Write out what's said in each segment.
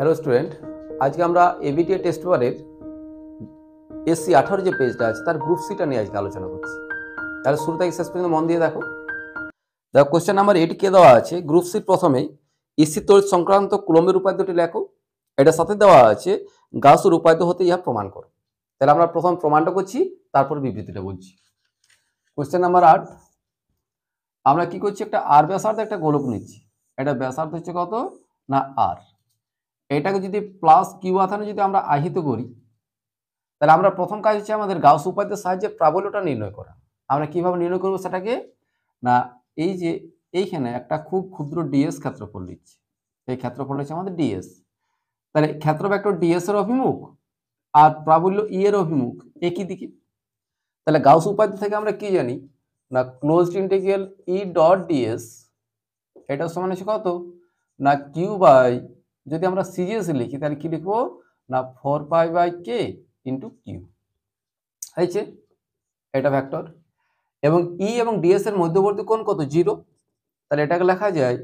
Hello student, আজকে আমরা ABTA test পেপারের এসসি 18 যে পেজটা আছে তার গ্রুপ সিটা নিয়ে আজকে আলোচনা করছি। তাহলে শুরু থেকে শেষ পর্যন্ত মন দিয়ে দেখো। কোয়েশ্চেন নাম্বার 8 কে দেওয়া আছে গ্রুপ সি প্রথমেই স্থির তড়িৎ সংক্রান্ত কুলম্বের উপাদ্যটি লেখো। এটার সাথে দেওয়া আছে গাউসের উপাদ্য হতে ইহা প্রমাণ করো। তাহলে আমরা প্রথম প্রমাণটা করছি, তারপর বিবৃতিটা বলছি। কোয়েশ্চেন নাম্বার 8, আমরা কি করছি, একটা আর ব্যাসার্ধ একটা গোলক নিচ্ছি। এটা ব্যাসার্ধ হচ্ছে কত না আর। এটাকে যদি প্লাস কিউ আধানে যদি আমরা আহিত করি, তাহলে আমরা প্রথম কাজ হচ্ছে আমাদের গাউস উপাদ্যের সাহায্যে প্রাবল্যটা নির্ণয় করা। আমরা কিভাবে নির্ণয় করব সেটাকে না, এই যে এইখানে একটা খুব ক্ষুদ্র ডিএস ক্ষেত্রফল নিচ্ছি। এই ক্ষেত্রফল হচ্ছে আমাদের ডিএস। তাহলে ক্ষেত্র ভেক্টর ডিএস এর অভিমুখ আর প্রাবল্য ই এর অভিমুখ একই দিকে। তাহলে গাউস উপাদ্য থেকে আমরা কি জানি না, closed integral E dot DS এটা সমান হচ্ছে কত না কিউ বাই, যদি আমরা সিজিএস লিখি তাহলে কি লিখবো না 4π/k ইন্টু কিউ হয়েছে। এটা ভেক্টর এবং ই এবং ডিএস এর মধ্যবর্তী কোণ কত 0। তাহলে এটাকে লেখা যায়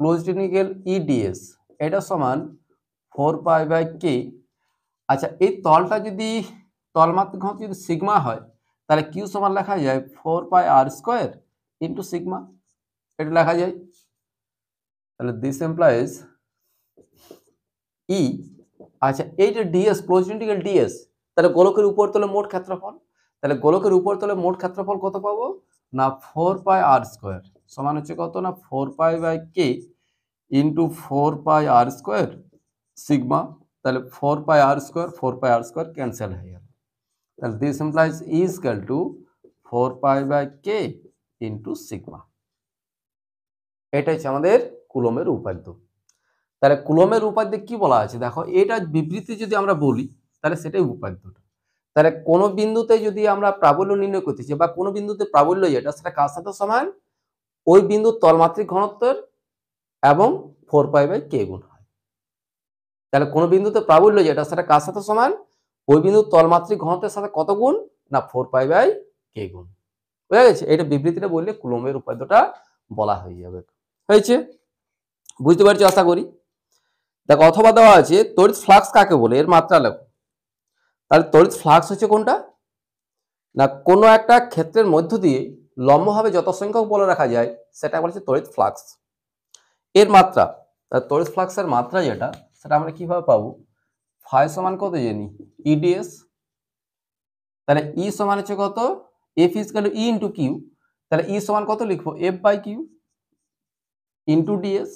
ক্লোজড ইন্টিগ্রাল ই ডিএস এটা সমান 4π/k। আচ্ছা, এই তলটা যদি তলমাত্রিক ঘনত্ব যদি সিগমা হয়, তাহলে কিউ সমান লেখা যায় 4πr² ইন্টু সিগমা। এটা লেখা যায়। তাহলে দিস এমপ্লয়েজ ই, আচ্ছা এইটা ডিএস ক্লোজড ইন্টিগ্রাল ডিএস, তাহলে গোলকের উপরতলে মোট ক্ষেত্রফল। তাহলে গোলকের উপরতলে মোট ক্ষেত্রফল কত পাবো না 4πr² সমান হচ্ছে কত না 4π/k ইন্টু 4πr² সিগমা। তাহলে 4πr² ক্যান্সেল হয়ে গেল। তাহলে this employees E is equal two 4π/k into sigma. এটা হচ্ছে আমাদের কুলম্বের উপাদ্য। তাহলে কুলম্বের উপাদ্য কি বলা আছে দেখো, এটা বিবৃতি যদি আমরা বলি তাহলে সেটাই উপাদ্যটা। তাহলে কোন বিন্দুতে যদি আমরা প্রাবল্য নির্ণয় করতেছি বা কোন বিন্দুতে প্রাবল্য যেটা সেটা কার সাথে সমান, ওই বিন্দুর তলমাত্রিক ঘনত্বের এবং 4π/k গুণ হয়। তাহলে কোন বিন্দুতে প্রাবল্য যেটা সেটা কার সাথে সমান, ওই বিন্দুর তলমাত্রিক ঘনত্বের সাথে কত গুণ না 4π/k গুণ। বুঝা গেছে? এটা বিবৃতিটা বললে কুলম্বের উপাদ্যটা বলা হয়ে যাবে। হয়েছে? বুঝতে পারছো আশা করি। দেখো অথবা দেওয়া আছে তড়িৎ ফ্লাক্স কাকে বলে, এর মাত্রা লেখো। তাহলে তড়িৎ ফ্লাক্স হচ্ছে কোনটা না, কোনো একটা ক্ষেত্রের মধ্য দিয়ে লম্বভাবে যত সংখ্যক বল রাখা যায় সেটা বলছে তড়িৎ ফ্লাক্স। এর মাত্রা, তড়িৎ ফ্লাক্সের মাত্রা যেটা সেটা আমরা কিভাবে পাবো, ফাই সমান কত জানি ইডিএস। তাহলে ই সমান হচ্ছে কত F is equal to E into Q. তাহলে ই সমান কত লিখবো F/Q ইন্টু ডিএস।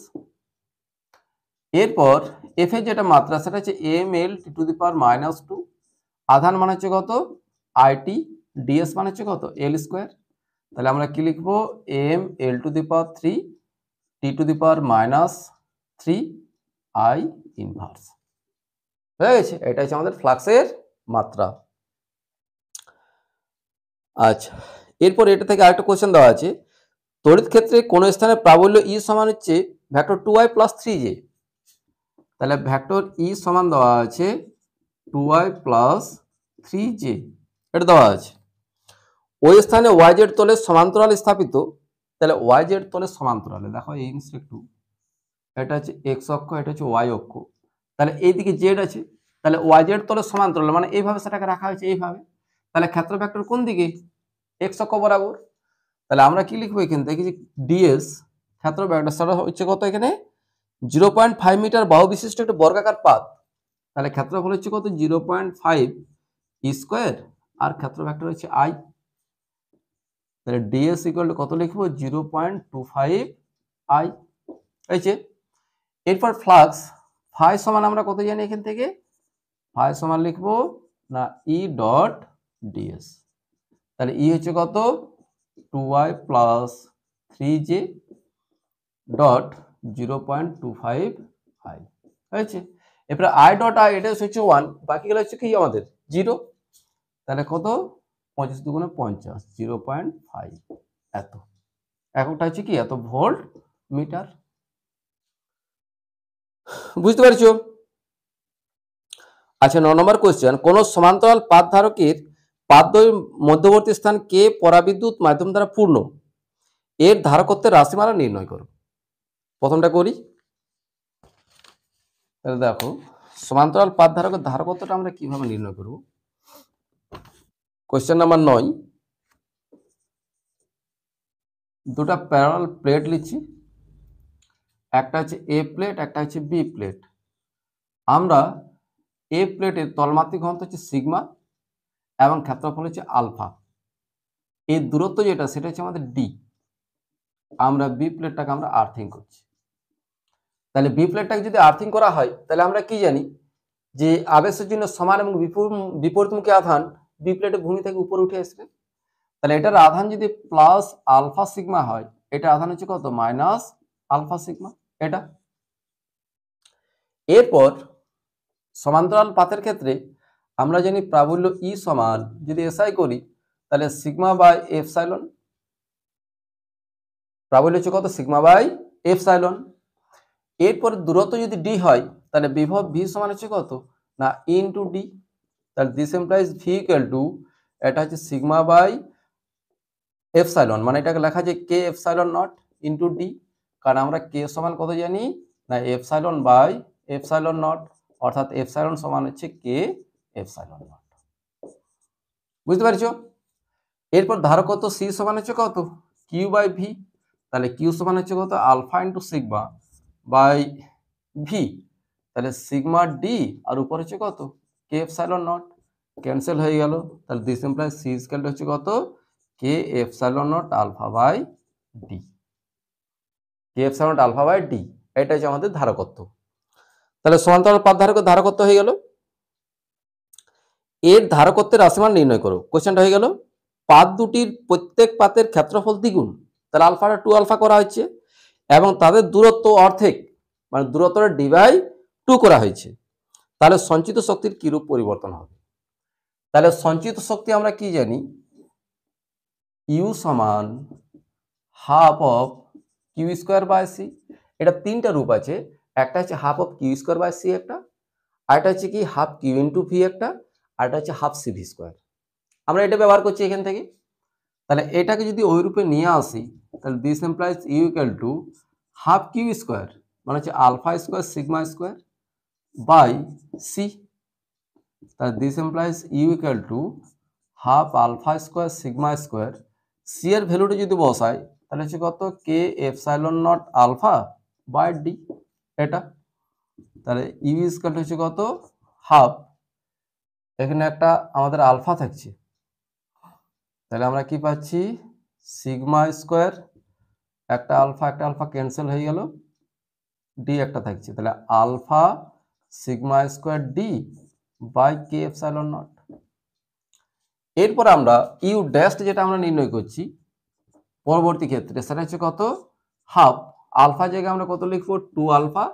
এরপর এফ এর যেটা মাত্রা সেটা হচ্ছে mL⁻²। আধান মানে হচ্ছে কত IT, ডিএস মানে হচ্ছে কত L²। তাহলে আমরা কি লিখবো mL⁻³ T⁻³ I ইনভার্স। হয়ে গেছে? এটা হচ্ছে আমাদের ফ্লাক্সের মাত্রা। আচ্ছা, এরপর এটা থেকে আরেকটা কোশ্চেন দেওয়া আছে, তড়িৎ ক্ষেত্রে কোন স্থানে প্রাবল্য ই সমান হচ্ছে ভেক্টর 2i + 3j। তাহলে ভেক্টর ই সমান দেওয়া আছে 2i + 3j, এটা দেওয়া আছে। ওই স্থানে yz তলের সমান্তরাল স্থাপিত। তাহলে yz তলের সমান্তরালে দেখো এই জিনিসটা একটু, এটা হচ্ছে x অক্ষ, এটা হচ্ছে y অক্ষ। তাহলে এইদিকে z আছে, তাহলে yz তলের সমান্তরালে মানে এইভাবে সেটাকে রাখা হয়েছে এইভাবে। তাহলে ক্ষেত্র ভেক্টর কোন দিকে, x অক্ষ বরাবর। তাহলে আমরা কি লিখবো এখান থেকে যে ডিএস ক্ষেত্র ভেক্টর সেটা হচ্ছে কত, এখানে 0.5 মিটার বাহু বিশিষ্ট একটা বর্গাকার পাত। তাহলে ক্ষেত্রফল হচ্ছে কত 0.5 আর ক্ষেত্র ভেক্টর হচ্ছে i। তাহলে ডিএস ইকুয়াল টু কত লিখবো 0.25 i হয়েছে। এরপর ফ্লাক্স ফাই সমান আমরা কত জানি এখান থেকে, ফাই সমান লিখবো না ই ডট ডিএস। তাহলে ই হচ্ছে কত 2i + 3j ডট 0.25 i হয়েছে। এরপরে i ডট i এটা হচ্ছে 1, বাকিগুলো হচ্ছে কি আমাদের 0। তাহলে কত 25 × 50 0.5 এত। এককটা হচ্ছে কি এত ভোল্ট মিটার। বুঝতে পারছো? আচ্ছা, 9 নম্বর কোশ্চেন, কোন সমান্তরাল পাত ধারকের পাতদ্বয়ের মধ্যবর্তী স্থান কে পরাবিদ্যুৎ মাধ্যম দ্বারা পূর্ণ, এর ধারকত্বের রাশিমালা নির্ণয় করো। প্রথমটা করি। তাহলে দেখো সমান্তরাল পাত ধারকের ধারকত্বটা আমরা কিভাবে নির্ণয় করব। কোশ্চেন নাম্বার 9, দুটো প্যারালাল প্লেট লিখছি, একটা হচ্ছে এ প্লেট, একটা হচ্ছে বি প্লেট। আমরা এ প্লেটের তলমাত্রিক ঘনত্ব হচ্ছে সিগমা এবং ক্ষেত্রফল হচ্ছে আলফা। এই দূরত্ব যেটা সেটা হচ্ছে আমাদের ডি। আমরা বি প্লেটটাকে আমরা আর্থিং করছি। তাহলে বি প্লেটটাকে যদি আর্থিং করা হয় তাহলে আমরা কি জানি যে আবেশের জন্য সমান এবং বিপরীতমুখী আধান বি প্লেটের ভূমি থেকে উপরে উঠে আসবে। তাহলে এটার আধান যদি প্লাস আলফা সিগমা হয়, এটা আধান হচ্ছে কত মাইনাস আলফা সিগমা এটা। এরপর সমান্তরাল পাতের ক্ষেত্রে আমরা জানি প্রাবল্য ই সমান যদি এসআই করি তাহলে সিগমা বাই এপসাইলন। প্রাবল্য হচ্ছে কত সিগমা বাই এপসাইলন। এরপর দূরত্ব যদি ডি হয় তাহলে বিভব ভি সমান হচ্ছে কত না ইনটু ডি। তাহলে this implies V equal two এটা হচ্ছে সিগমা বাই এপসাইলন, মানে এটাকে লেখা যায় কে এপসাইলন নট ইনটু ডি। কারণ আমরা কে সমান কত জানি না এপসাইলন বাই এপসাইলন নট, অর্থাৎ এপসাইলন সমান হচ্ছে কে এপসাইলন নট। বুঝতে পারছো? এরপর ধারকত্ব সি সমান হচ্ছে কত কিউ বাই ভি। তাহলে কিউ সমান হচ্ছে কত alpha into sigma by V. তাহলে সিগমা ডি আর উপর হচ্ছে কত কে এপসাইলন নট, ক্যান্সেল হয়ে গেল। তাহলে দিস ইমপ্লাইজ সি স্কয়ার হচ্ছে কত K epsilon naught alpha by D. K epsilon naught alpha by D, এটা হচ্ছে আমাদের ধারকত্ব। তাহলে সমান্তরাল পাত ধারকের ধারকত্ব হয়ে গেল। এর ধারকত্বের রাশিমান নির্ণয় করো। কোশ্চেনটা হয়ে গেল পাত দুটির প্রত্যেক পাতের ক্ষেত্রফল দ্বিগুণ, তাহলে আলফাটা 2 আলফা করা হচ্ছে এবং তাদের দূরত্ব অর্ধেক, মানে দূরত্বটা ডিভাই 2 করা হয়েছে। তাহলে সঞ্চিত শক্তির কিরূপ পরিবর্তন হবে। তাহলে সঞ্চিত শক্তি আমরা কি জানি ইউ সমান half of Q square by C. এটা তিনটা রূপ আছে, একটা হচ্ছে half of Q square by C একটা, আরেকটা হচ্ছে কি হাফ কিউ ইন্টু ভি একটা, আরেকটা হচ্ছে হাফ সি ভি স্কোয়ার। আমরা এটা ব্যবহার করছি এখান থেকে। তাহলে এটাকে যদি ওই রূপে নিয়ে আসি তাহলে this implies U equal to half Q square মানে হচ্ছে alpha square sigma square by C. তাহলে this implies U equal to half alpha square sigma square. C এর ভ্যালুটা যদি বসাই তাহলে হচ্ছে কত K epsilon naught alpha by D এটা। তাহলে ইউ ইকুয়াল হচ্ছে কত হাফ, এখানে একটা আমাদের আলফা থাকছে, তাহলে আমরা কি পাচ্ছি সিগমা স্কোয়ার, একটা আলফা ক্যান্সেল হয়ে গেল, ডি একটা থাকছে, তাহলে alpha sigma square D by K epsilon naught. এরপর আমরা ইউ ড্যাশ যেটা আমরা নির্ণয় করছি পরবর্তী ক্ষেত্রে সেটা হচ্ছে কত হাফ আলফা জায়গায় আমরা কত লিখবো 2 আলফা,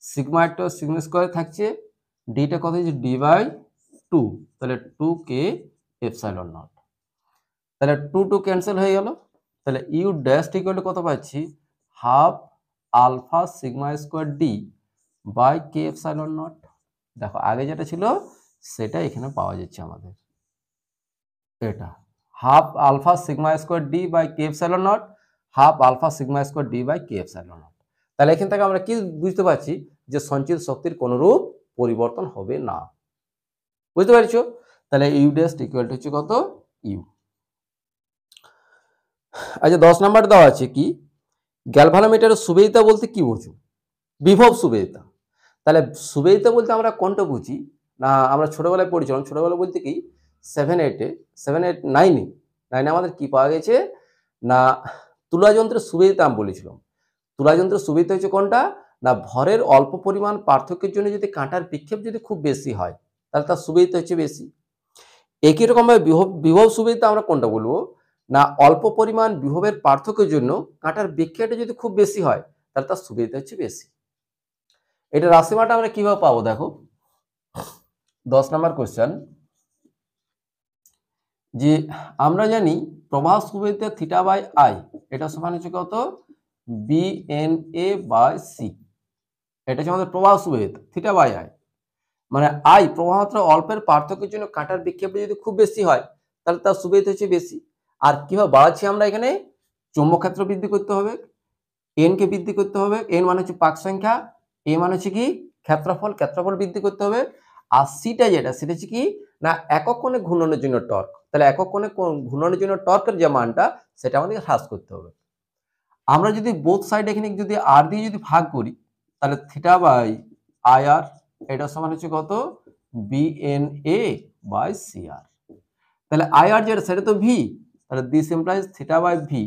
সিগমা একটা সিগমা স্কোয়ার থাকছে, ডিটা কত হচ্ছে ডি বাই 2, তাহলে 2 কে এপসাইলন নট। তাহলে 2 2 ক্যান্সেল হয়ে গেল, তাহলে ইউ ড্যাশ ইকুয়াল টু কত পাচ্ছি half alpha sigma square D by K epsilon naught. দেখো আগে যেটা ছিল সেটা এখানে পাওয়া যাচ্ছে আমাদের, এটা half alpha sigma square D by K epsilon naught, half alpha sigma square D by K epsilon naught. তাহলে এখান থেকে আমরা কি বুঝতে পারছি যে সঞ্চিত শক্তির কোনো রূপ পরিবর্তন হবে না। বুঝতে পারছো? তাহলে ইউ ড্যাশ ইকুয়াল টু হচ্ছে কত ইউ। আচ্ছা 10 নাম্বার দেওয়া আছে কি গ্যালভানোমিটারের সুবেদিতা বলতে কি বোঝো, বিভব সুবেদিতা। তাহলে সুবেদিতা বলতে আমরা কোনটা বুঝি না, আমরা ছোটবেলায় পড়েছিলাম, ছোটবেলা বলতে কি 7 8 9 আমাদের কি পাওয়া গেছে না তুলাযন্ত্রের সুবেদিতা আমি বলেছিলাম। তুলাযন্ত্রের সুবেদিতা হচ্ছে কোনটা না ভরের অল্প পরিমাণ পার্থক্যের জন্য যদি কাঁটার বিক্ষেপ যদি খুব বেশি হয় তাহলে তার সুবেদিতা হচ্ছে বেশি। একই রকমভাবে বিভব সুবেদিতা আমরা কোনটা বলবো না অল্প পরিমাণ বিভবের পার্থক্যের জন্য কাঁটার বিক্ষেপটা যদি খুব বেশি হয় তাহলে তার সুবেদিতা হচ্ছে বেশি। এটা রাশিমাটা আমরা কিভাবে পাবো দেখো 10 নাম্বার কোশ্চেন, যে আমরা জানি প্রবাহ সুবেদিতা থিটা বাই আই এটা সমান হচ্ছে কত B N A by C. এটা হচ্ছে আমাদের প্রবাহ সুবেদিতা থিটা বাই আই, মানে আই প্রবাহ মাত্রা অল্পের পার্থক্যের জন্য কাঁটার বিক্ষেপটা যদি খুব বেশি হয় তাহলে তার সুবেদিতা হচ্ছে বেশি। আর কিভাবে বাড়াচ্ছি আমরা এখানে চৌম্বক ক্ষেত্র বৃদ্ধি করতে হবে, এন কে বৃদ্ধি করতে হবে, এন মানে হচ্ছে পাক সংখ্যা, এ মানে হচ্ছে কি ক্ষেত্রফল বৃদ্ধি করতে হবে। আর সিটা যেটা সেটা হচ্ছে কি না একক কোণে ঘূর্ণনের জন্য টর্ক, তাহলে একক কোণে ঘূর্ণনের জন্য টর্কের যে মানটা সেটা আমাদের হ্রাস করতে হবে। আমরা যদি বোথ সাইড এখানে যদি আর দিয়ে যদি ভাগ করি তাহলে থিটা বাই আই আর এটা সমান হচ্ছে কত বিএনএ বাই সিআর। তাহলে আই আর যেটা সেটা তো ভি, তাহলে this implies theta by V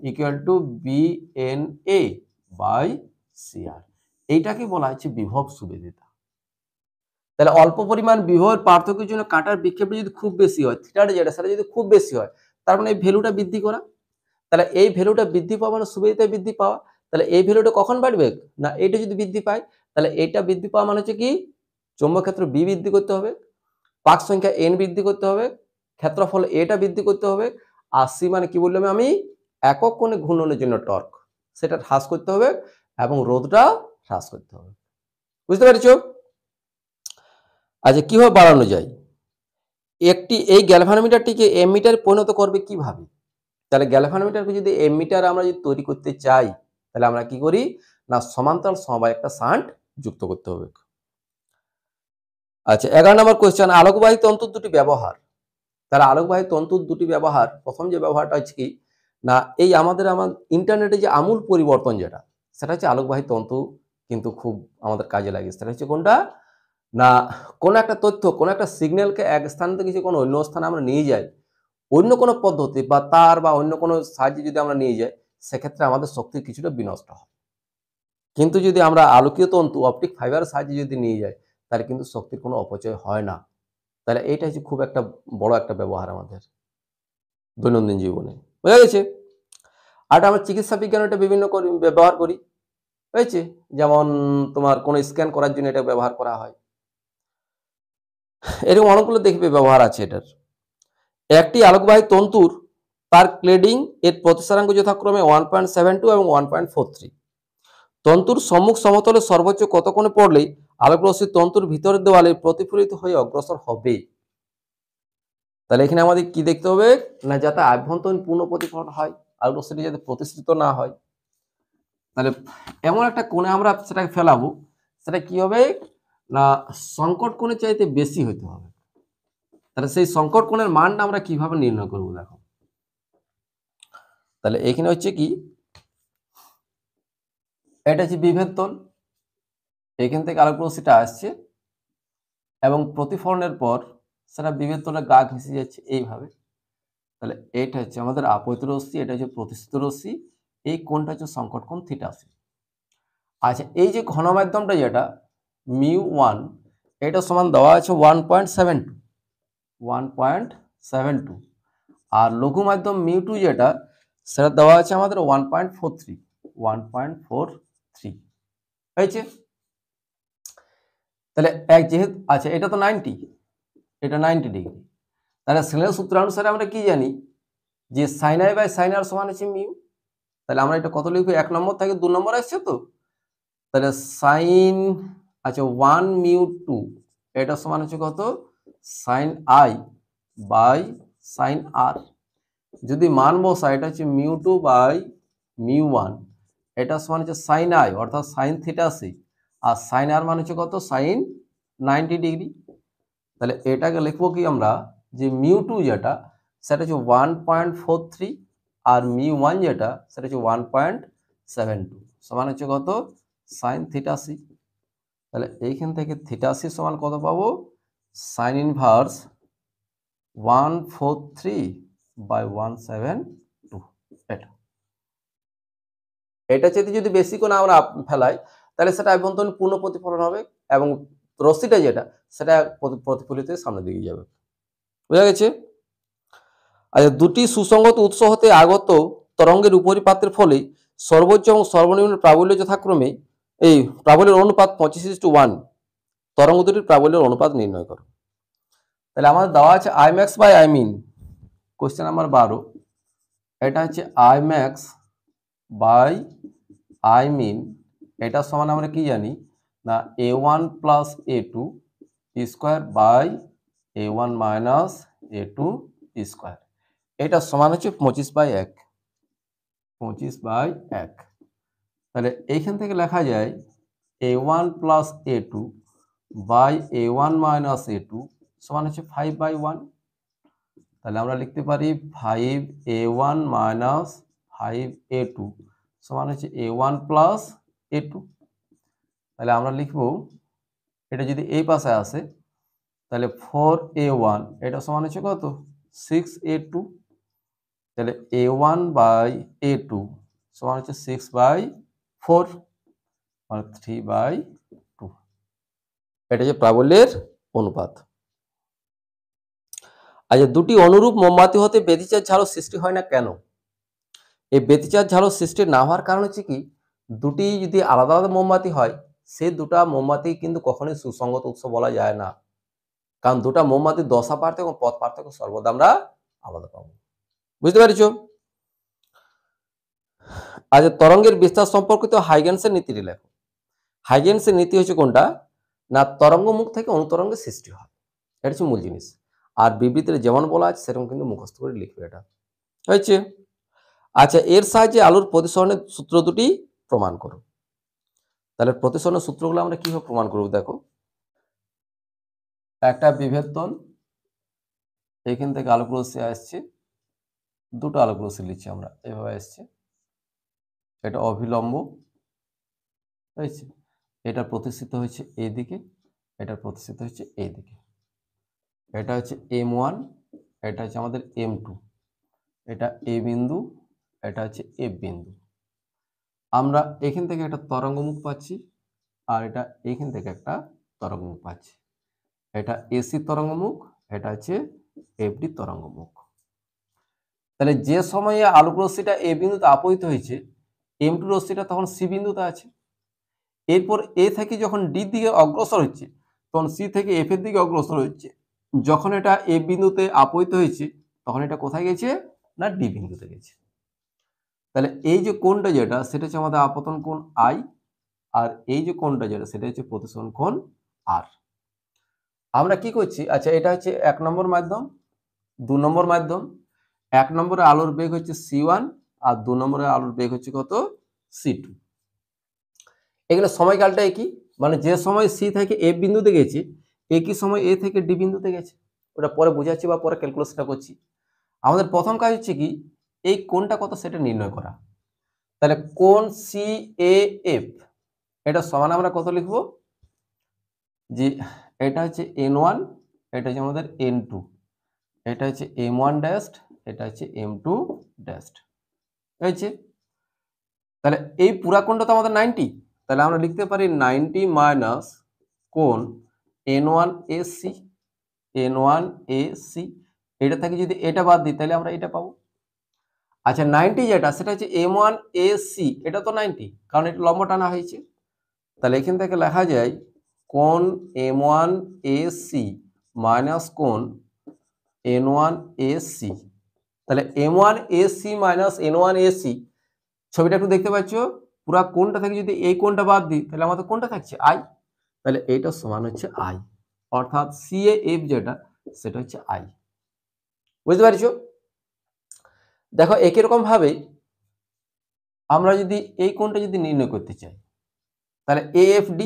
equal to BNA by CR. এইটাকে বলা হচ্ছে বিভব সুবেদিতা। তাহলে অল্প পরিমাণ বিভবের পার্থক্যের জন্য কাঁটার বিক্ষেপটা যদি খুব বেশি হয়, থিটাটা যেটা সেটা যদি খুব বেশি হয়, তার মানে এই ভ্যালুটা বৃদ্ধি করা। তাহলে এই ভ্যালুটা বৃদ্ধি পাওয়া মানে সুবেদিতা বৃদ্ধি পাওয়া। তাহলে এই ভ্যালুটা কখন বাড়বে না এইটা যদি বৃদ্ধি পায়, তাহলে এইটা বৃদ্ধি পাওয়া মানে হচ্ছে কি চৌম্বক ক্ষেত্র বি বৃদ্ধি করতে হবে, পাক সংখ্যা এন বৃদ্ধি করতে হবে, ক্ষেত্রফল এটা বৃদ্ধি করতে হবে, আর সি মানে কি বললাম আমি একক কোণে ঘূর্ণনের জন্য টর্ক সেটা হ্রাস করতে হবে এবং রোধটা হ্রাস করতে হবে। বুঝতে পেরেছো? আচ্ছা কিভাবে বাড়ানো যায়? একটি এই গ্যালভানোমিটারটিকে এমিটারে পরিণত করবে কিভাবে? তাহলে গ্যালভানোমিটারকে যদি এমিটার আমরা যদি তৈরি করতে চাই তাহলে আমরা কি করি না সমান্তরাল সমবায় একটা শান্ট যুক্ত করতে হবে। আচ্ছা 11 নম্বর কোশ্চেন, আলোকবাহী তন্তুর দুটি ব্যবহার। তাহলে আলোকবাহী তন্তুর দুটি ব্যবহার, প্রথম যে ব্যবহারটা হচ্ছে কি না এই আমাদের ইন্টারনেটে যে আমূল পরিবর্তন যেটা সেটা হচ্ছে আলোকবাহী তন্তু কিন্তু খুব আমাদের কাজে লাগে। সেটা হচ্ছে কোনটা না কোনো একটা তথ্য কোনো একটা সিগন্যালকে এক স্থান থেকে কোনো অন্য স্থানে আমরা নিয়ে যাই অন্য কোনো পদ্ধতি বা তার বা অন্য কোনো সাহায্যে যদি আমরা নিয়ে যাই সেক্ষেত্রে আমাদের শক্তির কিছুটা বিনষ্ট হয়। কিন্তু যদি আমরা আলোকীয় তন্তু অপটিক ফাইবারের সাহায্যে যদি নিয়ে যাই তাহলে কিন্তু শক্তির কোনো অপচয় হয় না। তাহলে এইটা হচ্ছে খুব একটা বড় একটা ব্যবহার আমাদের দৈনন্দিন জীবনে। বুঝা গেছে? আর আমরা চিকিৎসা বিজ্ঞানে এটা বিভিন্ন ব্যবহার করি, হয়েছে? যেমন তোমার কোনো স্ক্যান করার জন্য এটা ব্যবহার করা হয়। এরকম অনেকগুলো দেখবে ব্যবহার আছে এটার। একটি আলোকবাহী তন্তুর তার ক্লেডিং এর প্রতিসারাঙ্ক যথাক্রমে 1.72 এবং 1.43। তন্তুর সম্মুখ সমতলে সর্বোচ্চ কত কোণে পড়লে আলোকরশ্মি তন্তুর ভিতরের দেওয়ালে প্রতিফলিত হয়ে অগ্রসর হবে? তাহলে এখানে আমাদের কি দেখতে হবে না যাতে আভ্যন্তরীণ পূর্ণ প্রতিফলন হয়, আলোকরশ্মিটি যাতে প্রতিসৃত না হয়। তাহলে এমন একটা কোণে আমরা সেটাকে ফেলাবো সেটা কি হবে না সংকট কোণের চাইতে বেশি হতে হবে। তাহলে সেই সংকট কোণের মানটা আমরা কিভাবে নির্ণয় করব দেখো। তাহলে এখানে হচ্ছে কি এটা হচ্ছে বিভেদ তল, এখান থেকে আলোকরশ্মিটা আসছে এবং প্রতিফলনের পর সেটা বিভেদ তলের গা ঘেঁষে যাচ্ছে এইভাবে। তাহলে এইটা হচ্ছে আমাদের আপতিত রশ্মি, এটা হচ্ছে প্রতিসৃত রশ্মি, এই কোণটা হচ্ছে সংকট কোণ থিটা সি। আচ্ছা এই যে ঘন মাধ্যমটা যেটা μ1 এটা সমান দেওয়া আছে 1.72 আর লঘু মাধ্যম μ2 যেটা সেটা দেওয়া আছে আমাদের 1.43 হয়েছে। তাহলে যেহেতু আচ্ছা এটা তো 90, এটা 90 ডিগ্রি, তাহলে স্নেলের সূত্র অনুসারে আমরা কি জানি যে sin i by sin r সমান হচ্ছে মিউ। তাহলে আমরা এটা কত লিখব 1 নম্বর থেকে 2 নম্বর আসছে তো, তাহলে sin আচ্ছা 1 μ2 এটা সমান হচ্ছে কত sin i by sin r। যদি মান বসাই এটা হচ্ছে μ2 বাই μ1 এটা সমান হচ্ছে sin i অর্থাৎ sin থিটা সি আর sin r মান হচ্ছে কত sin 90 ডিগ্রি। তাহলে এটাকে লিখবো কি আমরা যে μ2 যেটা সেটা হচ্ছে 1.43 আর μ1 যেটা সেটা হচ্ছে 1.72 সমান হচ্ছে কত sin থিটা সি। তাহলে এইখান থেকে থিটা সি সমান কত পাবো sin ইনভার্স 143/172। এটা চেয়ে যদি বেশি কোণ আমরা ফেলাই তাহলে সেটা আভ্যন্তরীণ পূর্ণ প্রতিফলন হবে এবং রশ্মিটা যেটা সেটা প্রতিফলিত সামনের দিকে যাবে। বুঝা গেছে? আচ্ছা দুটি সুসংগত উৎস হতে আগত তরঙ্গের উপরিপাতের ফলে সর্বোচ্চ এবং সর্বনিম্ন প্রাবল্য যথাক্রমে এই প্রাবল্যের অনুপাত 25:1 তরঙ্গ দুটির প্রাবল্যের অনুপাত নির্ণয় করো। তাহলে আমাদের দেওয়া আছে I max by I min, question number 12। এটা হচ্ছে I max by I min, এটা সমান আমরা কি জানি না a1 plus a2 square by a1 minus a2 square, এটা সমান হচ্ছে 25/1। 25/1 তাহলে এইখান থেকে লেখা যায় a1 plus a2 by a1 minus a2 সমান হচ্ছে 5/1। তাহলে আমরা লিখতে পারি 5a1 মাইনাস 5a2 সমান হচ্ছে a1 প্লাস a2। তাহলে আমরা লিখব, এটা যদি এই পাশে আসে তাহলে 4a1 এটা সমান হচ্ছে কত, 6a2। তাহলে a1 বাই a2 সমান হচ্ছে 6/4 মানে 3/2। এটা যে প্রাবল্যের অনুপাত। আচ্ছা, দুটি অনুরূপ মোমবাতি হতে ব্যতিচার ঝালক সৃষ্টি হয় না কেন? এই ব্যতিচার ঝালক সৃষ্টি না হওয়ার কারণ হচ্ছে কি, দুটি যদি আলাদা আলাদা মোমবাতি হয়, সে দুটা মোমবাতি কিন্তু কখনোই সুসংগত উৎস বলা যায় না, কারণ দুটা মোমবাতির দশা পার্থক্য এবং পথ পার্থক্য সর্বদা আমরা আলাদা পাবো। বুঝতে পেরেছো? আচ্ছা, তরঙ্গের বিস্তার সম্পর্কিত হাইগেন্সের নীতিটি লেখো। হাইগেন্সের নীতি হচ্ছে কোনটা না, তরঙ্গ মুখ থেকে অনুতরঙ্গের সৃষ্টি হয়, এটা হচ্ছে মূল জিনিস। আর বিবৃতিতে যেমন বলা আছে সেরকম কিন্তু মুখস্থ করে লিখবে, এটা হয়েছে। আচ্ছা, এর সাহায্যে আলোর প্রতিসরণের সূত্র দুটি প্রমাণ করো। তাহলে প্রতিসরণের সূত্রগুলো আমরা কিভাবে প্রমাণ করব দেখো। একটা বিভেদন, এখান থেকে আলোক রশ্মি আসছে, দুটো আলোক রশ্মি লিখছি আমরা, এভাবে আসছে, এটা অভিলম্ব হয়েছে, এটা প্রতিষ্ঠিত হচ্ছে এইদিকে, এটা প্রতিষ্ঠিত হচ্ছে এইদিকে। এটা হচ্ছে m1, এটা হচ্ছে আমাদের m2, এটা a বিন্দু, এটা হচ্ছে f বিন্দু। আমরা এখান থেকে একটা তরঙ্গমুখ পাচ্ছি, আর এটা এখান থেকে একটা তরঙ্গমুখ পাচ্ছি। এটা এসি তরঙ্গমুখ, এটা হচ্ছে এফডি তরঙ্গমুখ। তাহলে যে সময়ে আলোক রশ্মিটা এ বিন্দুতে আপতিত হয়েছে, m2 রশ্মিটা তখন সি বিন্দুতে আছে। এরপর এ থেকে যখন ডি দিকে অগ্রসর হচ্ছে, তখন সি থেকে এফ এর দিকে অগ্রসর হচ্ছে। যখন এটা এ বিন্দুতে আপতিত হয়েছে, তখন এটা কোথায় গেছে না ডি বিন্দুতে গেছে। তাহলে এই যে কোণটা যেটা, সেটা হচ্ছে আমাদের আপতন কোণ আই, আর এই যে কোণটা যেটা, সেটা হচ্ছে প্রতিসরণ কোণ আর। আমরা কি করছি, আচ্ছা এটা হচ্ছে 1 নম্বর মাধ্যম, 2 নম্বর মাধ্যম। 1 নম্বরে আলোর বেগ হচ্ছে c1, আর 2 নম্বরে আলোর বেগ হচ্ছে কত, c2। এগুলো সময়কালটা একই, মানে যে সময় সি থেকে এফ বিন্দুতে গেছে, একই সময় এ থেকে ডি বিন্দুতে গেছে। ওটা পরে বোঝাচ্ছি বা পরে ক্যালকুলেশনটা করছি। আমাদের প্রথম কাজ হচ্ছে কি, এই কোণটা কত সেটা নির্ণয় করা। তাহলে কোণ সি এ এফ এটা সমান আমরা কত লিখবো, যে এটা হচ্ছে n1, এটা হচ্ছে আমাদের n2, এটা হচ্ছে m1 ড্যাশ, এটা হচ্ছে m2 ড্যাশ হয়েছে। তাহলে এই পুরা কোণটা তো আমাদের 90, তাহলে আমরা লিখতে পারি 90 মাইনাস কোণ n1AC, n1AC, এটা থেকে যদি এটা বাদ দিই তাহলে আমরা এটা পাবো। আচ্ছা, 90 যেটা সেটা হচ্ছে m1AC, এটা তো 90 কারণ এটা লম্ব টানা হয়েছে। তাহলে এখান থেকে লেখা যায় কোণ m1AC মাইনাস কোণ n1AC। তাহলে m1AC মাইনাস n1AC, ছবিটা একটু দেখতে পাচ্ছ, পুরা কোণটা থেকে যদি এই কোণটা বাদ দিই তাহলে আমাদের কোণটা থাকছে আই। তাহলে এইটা সমান হচ্ছে আই, অর্থাৎ CAF যেটা সেটা হচ্ছে আই। বুঝতে পারছো? দেখো একই রকম ভাবে আমরা যদি এই কোণটা যদি নির্ণয় করতে চাই, তাহলে AFD,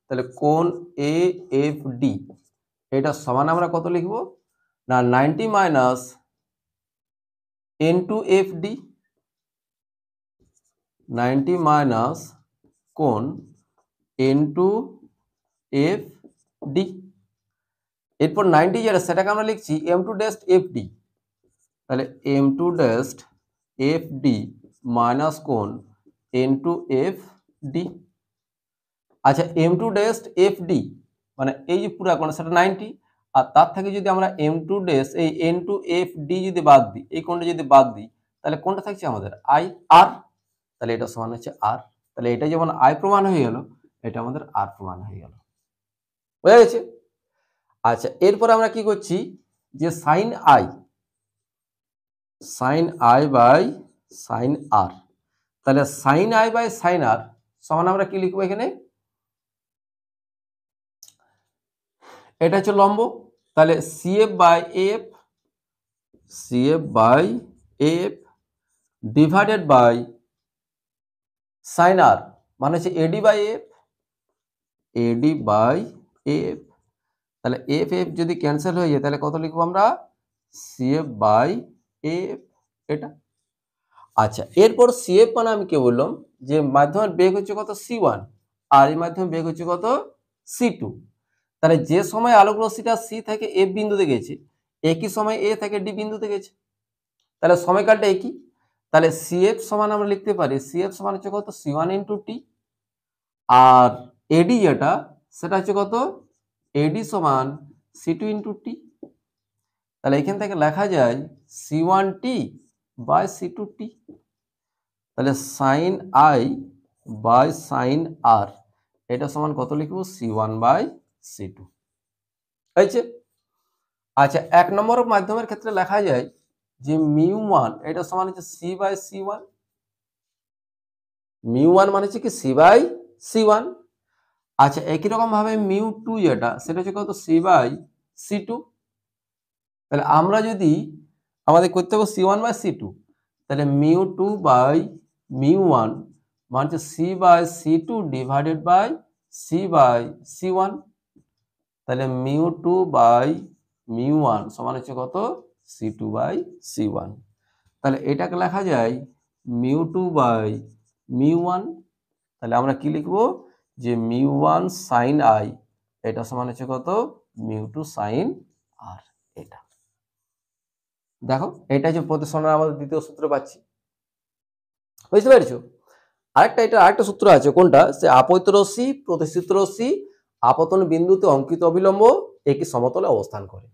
তাহলে কোণ AFD এটা সমান আমরা কত লিখবো না 90 মাইনাস N2FD, 90 মাইনাস কোণ N2FD। এরপর 90 যেটা সেটাকে আমরা লিখছি m2 ড্যাশ FD, তাহলে m2 ড্যাশ FD মাইনাস কোণ N2FD। আচ্ছা, m2 ড্যাশ FD মানে এই যে পুরা কোণ সেটা 90, আর তার থেকে যদি আমরা m2 ড্যাশ এই N2FD যদি বাদ দিই, এই কোণটা যদি বাদ দিই, তাহলে কোণটা থাকছে আমাদের আই আর। তাহলে এটা সমান হচ্ছে আর। তাহলে এটা যেমন আই প্রমাণ হয়ে গেল, এটা আমাদের আর প্রমাণ হয়ে গেল। বুঝা গেছে? আচ্ছা, এরপর আমরা কি করছি, যে সাইন আই বাই সাইন আর, তাহলে সাইন আই বাই সাইন আর সমান আমরা কি লিখবো এখানে, এটা হচ্ছে লম্ব, তাহলে CF by AF divided by sine আর মানে হচ্ছে AD by AF। AD by F. তাহলে এফ এফ যদি ক্যান্সেল হয়ে যায় তাহলে কত লিখবো আমরা, সিএফ বাই এফ, এটা। আচ্ছা, এরপর সিএফ মানে আমি কি বললাম যে মাধ্যমের বেগ হচ্ছে কত, C1, আর এই মাধ্যমের বেগ হচ্ছে কত, C2। তাহলে যে সময় আলোক রশ্মিটা সি থেকে এফ বিন্দুতে গেছে একই সময় এ থেকে ডি বিন্দুতে গেছে, তাহলে সময়কালটা একই। তাহলে সিএফ সমান আমরা লিখতে পারি, সিএফ সমান হচ্ছে কত, C1 ইন্টু টি, আর এডি যেটা সেটা হচ্ছে কত, এডি সমান C2 ইন্টু টি। তাহলে এখান থেকে লেখা যায় C1t বাই C2t। তাহলে sine I by sine R, এটা সমান কত লিখবো, C1 বাই C2 হয়েছে। আচ্ছা, 1 নম্বর মাধ্যমের ক্ষেত্রে লেখা যায় যে μ1 এটা সমান হচ্ছে C বাই C1। μ1 মানে হচ্ছে কি C বাই C1। আচ্ছা, একই রকম ভাবে μ2 যেটা সেটা হচ্ছে কত, C বাই C2। তাহলে আমরা যদি আমাদের করতে হবে C1 বাই C2, তাহলে μ2 বাই μ1 মানে হচ্ছে C by C2 divided by C by C1। তাহলে μ2 বাই μ1 সমান হচ্ছে কত, C2 বাই C1। তাহলে এটাকে লেখা যায় μ2 বাই μ1। তাহলে আমরা কি লিখবো, যে μ1 সাইন আই এটা সমান হচ্ছে কত, μ2 সাইন আর। এটা দেখো, এটা যে প্রতিসরণের আমাদের দ্বিতীয় সূত্র পাচ্ছি, বুঝতে পেরেছো। আরেকটা সূত্র আছে, কোনটা, সে আপতিত রশ্মি প্রতিষ্ঠিত রশ্মি আপতন বিন্দুতে অঙ্কিত অবিলম্ব একই সমতলে অবস্থান করে।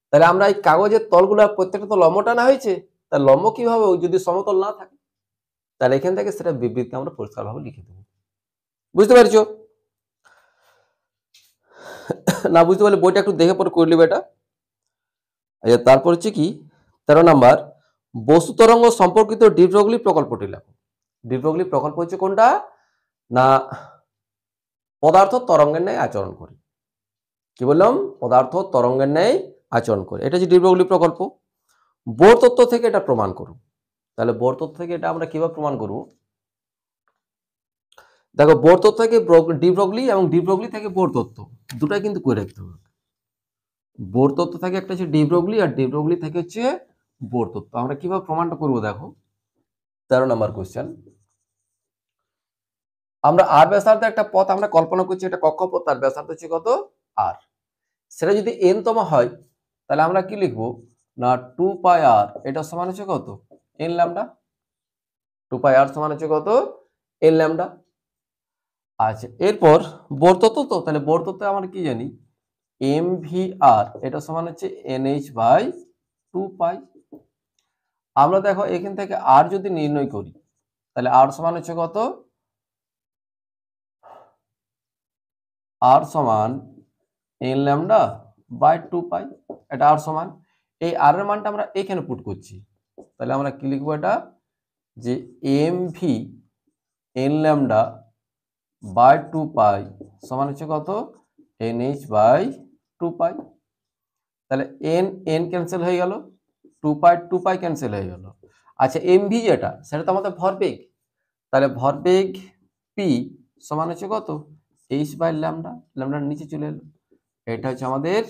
তাহলে আমরা এই কাগজের তলগুলো প্রত্যেকটা তো লম্ব টানা হয়েছে, তার লম্ব কিভাবে যদি সমতল না থাকে, তাহলে এখান থেকে সেটা বিবৃতি আমরা পরিষ্কারভাবে লিখে দেবো। বুঝতে পেরেছো না? বুঝতে পারলে বইটা একটু দেখে পরে করে নেবে এটা। আচ্ছা, তারপর হচ্ছে কি 13 নাম্বার, বস্তু তরঙ্গ সম্পর্কিত ডি ব্রগলি প্রকল্পটি লেখো। ডি ব্রগলি প্রকল্প হচ্ছে কোনটা না, পদার্থ তরঙ্গের ন্যায় আচরণ করে। কি বললাম, পদার্থ তরঙ্গের ন্যায় আচরণ করে, এটা হচ্ছে ডি ব্রগলি প্রকল্প। বোর তত্ত্ব থেকে এটা প্রমাণ করো। তাহলে বোর তত্ত্ব থেকে এটা আমরা কিভাবে প্রমাণ করব, দেখো বোর তত্ত্ব থেকে ডি ব্রগলি এবং ডি ব্রগলি থেকে বোর তত্ত্ব দুটাই কিন্তু করে রাখতে হবে। বোর তত্ত্ব থেকে একটা হচ্ছে ডি ব্রগলি, আর ডি ব্রগলি থেকে হচ্ছে বোর তত্ত্ব। আমরা কিভাবে প্রমাণটা করব, দেখো 13 নাম্বার কোশ্চেন। আমরা আর ব্যাসার্ধ একটা পথ আমরা কল্পনা করছি, এটা কক্ষপথ, তার ব্যাসার্ধ হচ্ছে কত, আর। সেটা যদি n তম হয় তাহলে আমরা কি লিখবো না, 2 পাই আর এটা সমান হচ্ছে কত, n ল্যামডা। 2 পাই আর সমান হচ্ছে কত, n ল্যামডা। আচ্ছা, এরপর বোর তত্ত্ব, তো তাহলে বোর তত্ত্বে আমরা কি জানি, mvr এটা সমান হচ্ছে nh বাই 2 পাই। আমরা দেখো এখান থেকে আর যদি নির্ণয় করি তাহলে আর সমান হচ্ছে কত, আর সমান n ল্যামডা বাই 2 পাই, এটা আর সমান। এই আর এর মানটা আমরা এখানে পুট করছি, তাহলে আমরা কি লিখবো, এটা যে mv n ল্যামডা বাই 2 পাই সমান হচ্ছে কত, nh বাই 2 পাই। তাহলে n n ক্যান্সেল হয়ে গেল, 2 পাই ক্যান্সেল হয়ে গেল। আচ্ছা, mv যেটা সেটা তো আমাদের ভরবেগ, তাহলে ভরবেগ p সমান হচ্ছে কত, h বাই ল্যামডা, ল্যামডার নিচে চলে এলো। এটা হচ্ছে আমাদের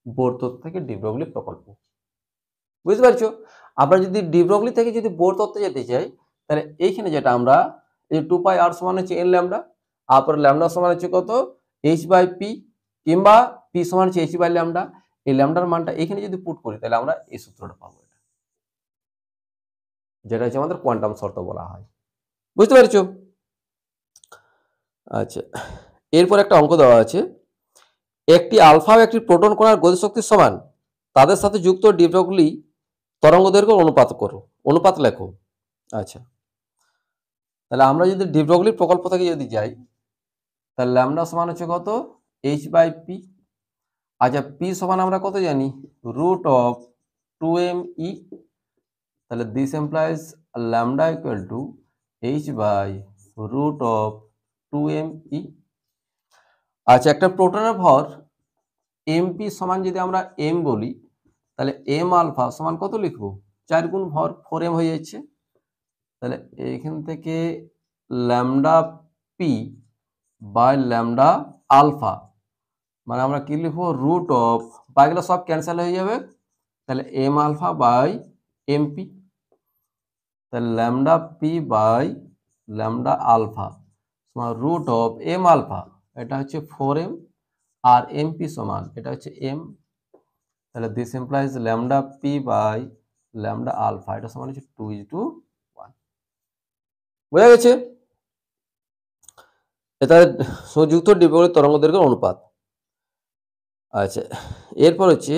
বোর তত্ত্ব থেকে ডি ব্রগলি প্রকল্প। বুঝতে পারছো। আমরা যদি ডি ব্রগলি থেকে যদি বোর তত্ত্বে যেতে চাই, তাহলে এইখানে যেটা আমরা এই 2 পাই আর সমান হচ্ছে n ল্যামডা, আর পরে ল্যামডা সমান হচ্ছে কত, h বাই p, কিংবা p সমান হচ্ছে h বাই ল্যামডা। এই ল্যামডার মানটা এখানে যদি পুট করি তাহলে আমরা এই সূত্রটা পাবো, এটা যেটা হচ্ছে আমাদের কোয়ান্টাম শর্ত বলা হয়। বুঝতে পারছো। আচ্ছা, এরপর একটা অঙ্ক দেওয়া আছে, একটি আলফা ও একটি প্রোটন কণার গতিশক্তির সমান, তাদের সাথে যুক্ত ডি ব্রগলি তরঙ্গ দৈর্ঘ্য অনুপাত করো, অনুপাত লেখো। আচ্ছা, তাহলে আমরা যদি ডি ব্রগলি প্রকল্প থেকে যদি যাই তাহলে ল্যামডা সমান হচ্ছে কত, h বাই পি। আচ্ছা, পি সমান আমরা কত জানি, রুট অফ 2me। তাহলে this implies lambda equal to h by root of 2me। আচ্ছা, একটা প্রোটনের ভর mp সমান যদি আমরা m বলি, তাহলে m আলফা সমান কত লিখবো, 4 গুণ ভর 4m হয়ে যাচ্ছে। তাহলে এখান থেকে lambda P by lambda alpha, মানে আমরা কি লিখবো রুট অফ, বাকিগুলো সব ক্যান্সেল হয়ে যাবে, তাহলে M alpha by M P, তাহলে lambda P by lambda alpha সমান রুট অফ এম আলফা, এটা হচ্ছে 4m, আর এম পি সমান এটা হচ্ছে এম, তাহলে this implies lambda P by lambda alpha, এটা সমান হচ্ছে 2:1। বোঝা গেছে? এটা সংযুক্ত ডিপোলের তরঙ্গ দৈর্ঘ্যের অনুপাত। আচ্ছা, এরপর হচ্ছে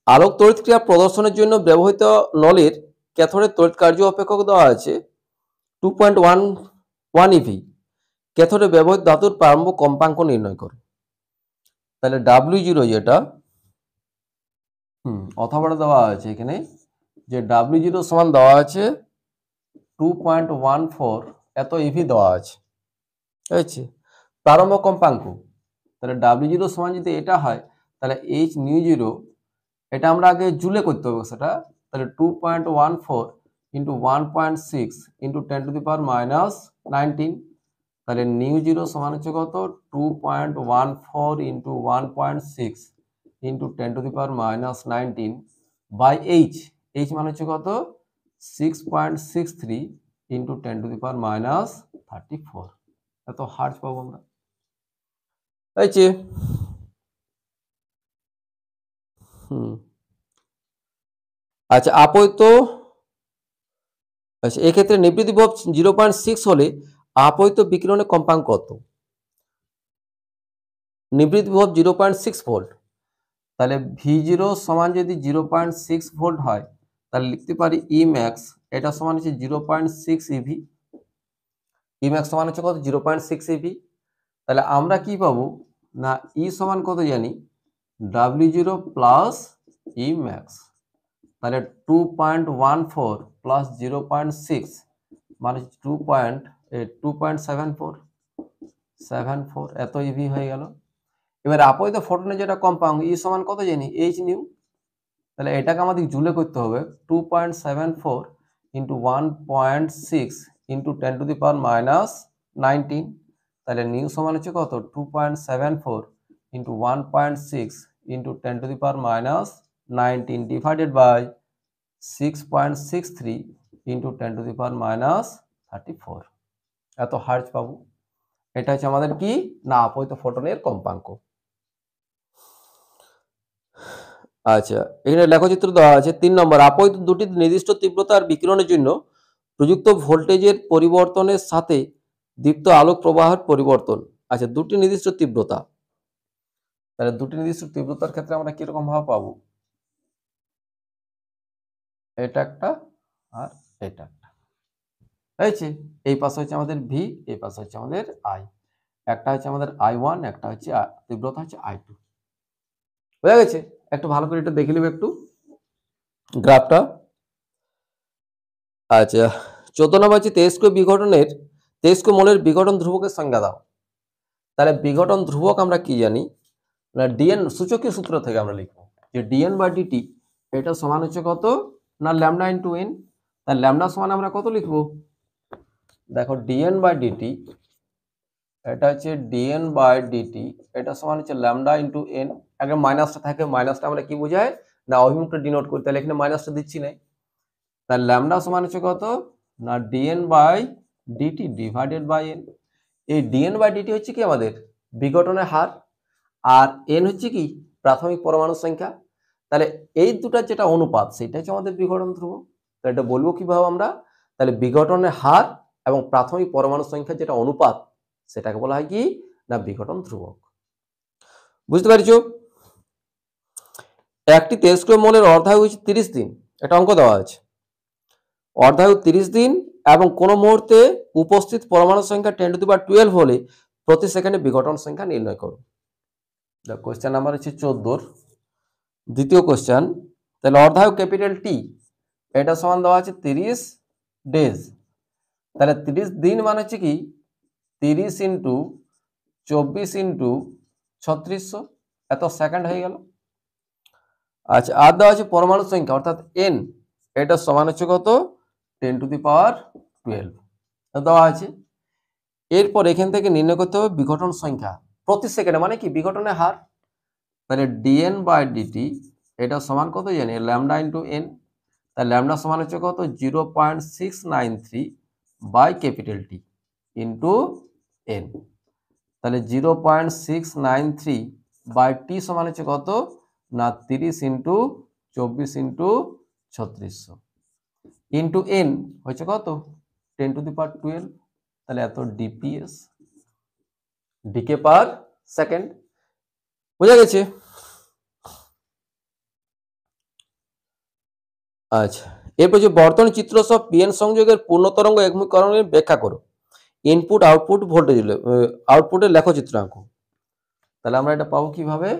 আলোক তড়িৎ ক্রিয়া প্রদর্শনের জন্য ব্যবহৃত নলের ক্যাথোডের তড়িৎ কার্য অপেক্ষক দেওয়া আছে 2.11 ইভি। ক্যাথোডে ব্যবহৃত ধাতুর প্রারম্ভ কম্পাঙ্ক নির্ণয় করো। তাহলে W0 যেটা অথবাটা দেওয়া আছে এখানে, যে W0 সমান দেওয়া আছে 2.14 এত ইভি দেওয়া আছে, ঠিক আছে? প্রারম্ভ কম্পাঙ্ক, তাহলে W0 সমান যদি এটা হয় তাহলে H নিউ 0, এটা আমরা আগে জুলে করতে হবে সেটা, তাহলে 2.14 ইন্টু 1.6 ইন্টু 10⁻⁻19, তাহলে নিউ 0 সমান হচ্ছে কত 2.14 ইন্টু 1.6 ইন্টু 10⁻⁻19 বাই এইচ মানে হচ্ছে কত 6.63 ইন্টু 10⁻⁻34, এত হার্জ পাবো আমরা, তাই যে আচ্ছা আপৈত, আচ্ছা এক্ষেত্রে নিবৃত্তি বিভব 0.6 হলে আপৈত বিকিরণের কম্পাঙ্ক কত? নিবৃত্তি বিভব 0.6 ভোল্ট, তাহলে V0 সমান যদি 0.6 ভোল্ট হয় তাহলে লিখতে পারি ই ম্যাক্স, এটা সমান হচ্ছে 0.6 ইভি, ই ম্যাক্স সমান হচ্ছে কত 0.6 ইভি। তাহলে আমরা কি পাবো না ই সমান কত জানি W0 প্লাস ই ম্যাক্স, তাহলে 2.14 প্লাস 0.6 মানে 2.74 এত ইভি হয়ে গেল। এবার আপৈত ফোটনের যেটা কম্পাঙ্ক ই সমান কত জানি এইচ নিউ, তাহলে এটাকে আমাদের জুলে করতে হবে 2.74 ইন্টু 1.6 ইন্টু 10⁻⁻19, তাহলে নিউ সমান হচ্ছে কত 2.74 into 1.6 into 10⁻⁻19 divided by 6.63 into 10⁻⁻34, এত হার্জ পাবো। এটা হচ্ছে আমাদের কি না আপৈত ফোটনের কম্পাঙ্ক। আচ্ছা এখানে লেখচিত্র দেওয়া আছে 3 নম্বর, আপৈত দুটি নির্দিষ্ট তীব্রতার বিকিরণের জন্য প্রযুক্ত ভোল্টেজের পরিবর্তনের সাথে দীপ্ত আলোক প্রবাহের পরিবর্তন। আচ্ছা দুটি নির্দিষ্ট তীব্রতা, তাহলে দুটি নির্দিষ্ট তীব্রতার ক্ষেত্রে আমরা কিরকম ভাবে পাবো, এটা একটা আর এটা একটা, হয়েছে? এই পাশে হচ্ছে আমাদের ভি, এই পাশে হচ্ছে আমাদের আই, একটা হচ্ছে আমাদের I1, একটা হচ্ছে তীব্রতা হচ্ছে I2, বুঝা গেছে? একটু ভালো করে এটা দেখে নেবে একটু গ্রাফটা। আচ্ছা 14 নম্বর হচ্ছে তেজস্ক্রিয় মৌলের বিঘটন ধ্রুবকের সংজ্ঞা দাও। তাহলে বিঘটন ধ্রুবক আমরা কি জানি না ডিএন সূচকীয় সূত্র থেকে আমরা লিখবো যে ডিএন বাই ডিটি এটা সমান হচ্ছে কত না ল্যামডা ইন্টু এন, তাহলে ল্যামডা সমান আমরা কত লিখবো, দেখো ডিএন বাই ডিটি, এটা হচ্ছে ডিএন বাই ডিটি, এটা সমান হচ্ছে ল্যামডা ইন্টু এন, আগে মাইনাসটা থাকে, মাইনাসটা আমরা কি বোঝায় না অভিমুখটা ডিনোট করি, তাহলে এখানে মাইনাসটা দিচ্ছি না, তাহলে ল্যামডা সমান হচ্ছে কত না DN by DT divided by N. এই ডিএন বাই ডিটি হচ্ছে কি আমাদের বিঘটনের হার, আর এন হচ্ছে কি প্রাথমিক পরমাণু সংখ্যা, তাহলে এই দুটার যেটা অনুপাত সেটা হচ্ছে আমাদের বিঘটন ধ্রুবক। তাহলে এটা বলবো কিভাবে আমরা, তাহলে বিঘটনের হার এবং প্রাথমিক পরমাণু সংখ্যার যেটা অনুপাত সেটাকে বলা হয় কি না বিঘটন ধ্রুবক। বুঝতে পারছো? একটি তেজস্ক্রিয় মৌলের অর্ধায়ু হচ্ছে 30 দিন, একটা অঙ্ক দেওয়া আছে, অর্ধায়ু 30 দিন এবং কোনো মুহূর্তে উপস্থিত পরমাণু সংখ্যা 10⁻12 হলে প্রতি সেকেন্ডে বিঘটন সংখ্যা নির্ণয় করো। কোশ্চেন নাম্বার হচ্ছে 14 দ্বিতীয় কোশ্চেন। তাহলে অর্ধায়ু ক্যাপিটাল টি এটা সমান দেওয়া আছে 30 ডেজ, তাহলে 30 দিন মানে হচ্ছে কি 30 ইন্টু 24 ইন্টু 3600, এত সেকেন্ড হয়ে গেল। আচ্ছা আর দেওয়া আছে পরমাণু সংখ্যা অর্থাৎ এন, এটা সমান হচ্ছে কত 10⁻12 দেওয়া আছে। এরপর এখান থেকে নির্ণয় করতে হবে বিঘটন সংখ্যা প্রতি সেকেন্ডে, মানে কি বিঘটনের হার। তাহলে ডিএন বাই ডিটি এটা সমান কত জানি, ল্যামডা ইন্টু এন। তাহলে ল্যামডা সমান হচ্ছে কত, 0.693 বাই ক্যাপিটাল টি ইন্টু এন। তাহলে 0.693 বাই টি সমান হচ্ছে কত না 30 ইন্টু 24 ইন্টু 3600 ইন্টু এন হচ্ছে কত 10⁻12। তাহলে এত ডিপিএস, ডিকে পার সেকেন্ড। বোঝা গেছে? আচ্ছা, এরপর যে বর্তনী চিত্র সব পিএন সংযোগের পূর্ণ তরঙ্গ একমুখীকরণের ব্যাখ্যা করো। ইনপুট আউটপুট ভোল্টেজ, আউটপুটের লেখচিত্র আঁকো। তাহলে আমরা এটা পাবো কিভাবে,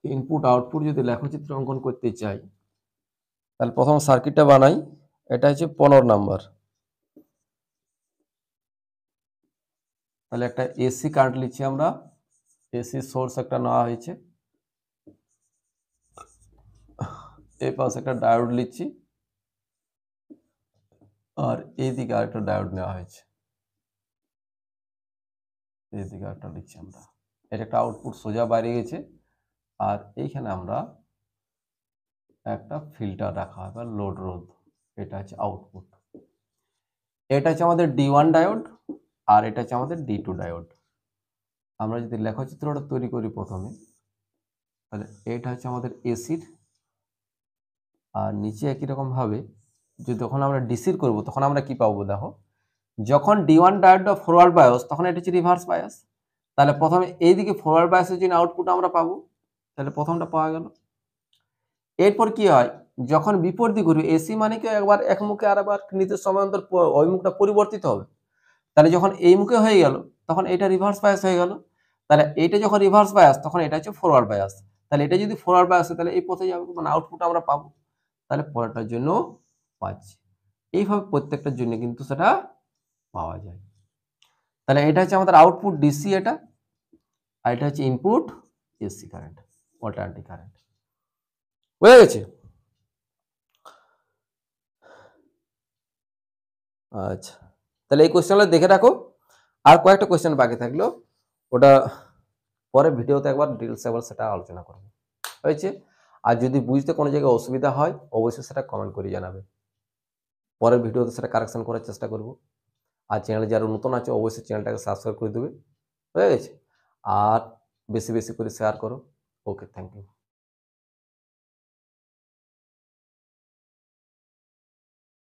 ইনপুট আউটপুট যদি লেখচিত্র অঙ্কন করতে চাই তাহলে প্রথম সার্কিটটা বানাই। এটা হচ্ছে 15 নাম্বার। তাহলে একটা এসি কারেন্ট লিখছি আমরা, এসি সোর্স একটা নেওয়া হয়েছে, এই পাশে একটা ডায়োড লিখছি, আর এইদিকে আরেকটা ডায়োড নেওয়া হয়েছে, এইদিকে একটা লিখছি আমরা। এটা একটা আউটপুট সোজা বাইরে গেছে, আর এইখানে আমরা একটা ফিল্টার রাখা হবে, লোড রোধ, এটা হচ্ছে আউটপুট। এটা হচ্ছে আমাদের D1 ডায়োড, আর এটা হচ্ছে আমাদের D2 ডায়োড। আমরা যদি লেখচিত্রটা তৈরি করি প্রথমে, তাহলে এটা হচ্ছে আমাদের এসির, আর নিচে একই রকম ভাবে যদি যখন আমরা ডিসির করব তখন আমরা কি পাবো দেখো, যখন D1 ডায়োডটা ফরওয়ার্ড বায়াস তখন এটা হচ্ছে রিভার্স বায়াস। তাহলে প্রথমে এইদিকে ফরওয়ার্ড বায়াসের জন্য আউটপুট আমরা পাবো, তাহলে প্রথমটা পাওয়া গেল। এরপর কি হয়, যখন বিপরীত দিক ঘুরবে, এসি মানে কি একবার এক মুখে আর একবার নির্দিষ্ট সময় অন্তর ওই মুখটা পরিবর্তিত হবে। তাহলে যখন এই মুখে হয়ে গেল তখন এটা রিভার্স বায়াস হয়ে গেল। তাহলে এইটা যখন রিভার্স বায়াস তখন এটা হচ্ছে ফরওয়ার্ড বায়াস। তাহলে এটা যদি ফরওয়ার্ড বায়াস হয় তাহলে এই পথে যাবে, মানে আউটপুট আমরা পাবো। তাহলে পরেরটার জন্য পাচ্ছি। এইভাবে প্রত্যেকটার জন্য কিন্তু সেটা পাওয়া যায়। তাহলে এটা হচ্ছে আমাদের আউটপুট ডিসি, এটা, আর এটা হচ্ছে input AC current, alternating current. বুঝা গেছে? আচ্ছা, তাহলে এই কোশ্চেনগুলো দেখে রাখো। আর কয়েকটা কোশ্চেন বাকি থাকলো, ওটা পরে ভিডিওতে একবার ডিটেলস একবার সেটা আলোচনা করবো। হয়েছে? আর যদি বুঝতে কোনো জায়গায় অসুবিধা হয় অবশ্যই সেটা কমেন্ট করে জানাবে, পরের ভিডিওতে সেটা কারেকশন করার চেষ্টা করব। আর চ্যানেলে যারা নতুন আছে অবশ্যই চ্যানেলটাকে সাবস্ক্রাইব করে দেবে। হয়ে গেছে? আর বেশি বেশি করে শেয়ার করো। ওকে, থ্যাংক ইউ।